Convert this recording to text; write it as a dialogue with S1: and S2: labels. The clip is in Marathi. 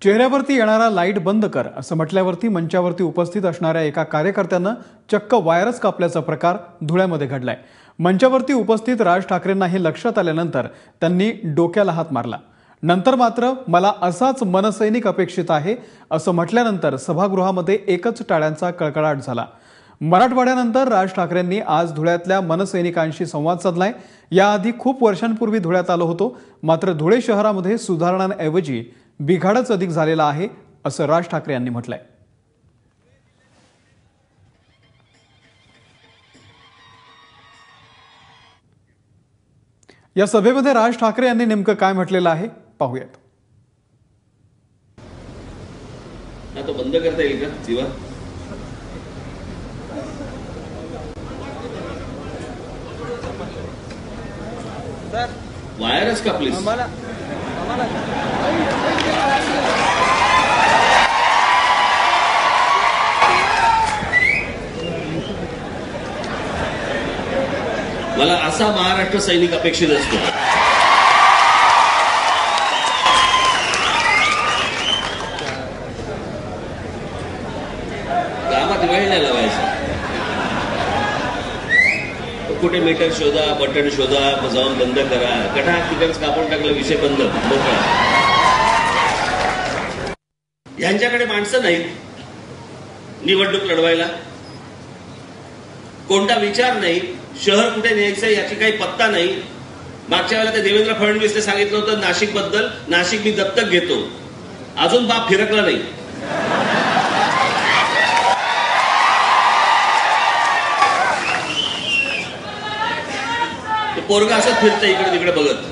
S1: चेहऱ्यावरती येणारा लाईट बंद कर असं म्हटल्यावरती मंचावरती उपस्थित असणाऱ्या एका कार्यकर्त्यानं चक्क वायरच कापल्याचा प्रकार धुळ्यामध्ये घडलाय। मंचावरती उपस्थित राज ठाकरेंना हे लक्षात आल्यानंतर त्यांनी डोक्याला हात मारला। नंतर मात्र मला असाच मनसैनिक अपेक्षित आहे असं म्हटल्यानंतर सभागृहामध्ये एकच टाळ्यांचा कळकळाट झाला। मराठवाड्यानंतर राज ठाकरेंनी आज धुळ्यातल्या मनसैनिकांशी संवाद साधलाय। याआधी खूप वर्षांपूर्वी धुळ्यात आलो होतो, मात्र धुळे शहरामध्ये सुधारणांऐवजी बिघाडच अधिक झालेला आहे असं राज ठाकरे यांनी म्हटलंय। या सभेमध्ये राज ठाकरे यांनी नेमकं काय म्हटलेलं आहे पाहूयात।
S2: तो बंद करता येईल का जीवा? वायरस का प्लीज? मला असा महाराष्ट्र सैनिक अपेक्षित असतो। गावात वेळ नाही लावायचा। कुठे मीटर शोधा, बटन शोधा, जाऊन बंद करा, कटाक तिकडच कापून टाकलं, विषय बंद, मोकळा। यांच्याकडे माणसं नाहीत निवडणूक लढवायला, कोणता विचार नाही, शहर कुठे न्यायचं याची काही पत्ता नाही। मागच्या वेळेला ते देवेंद्र फडणवीसने सांगितलं होतं नाशिक बद्दल, नाशिक मी दत्तक घेतो, अजून बाप फिरकला नाही। पोरगा असंच फिरतं इकडे तिकडे बघत।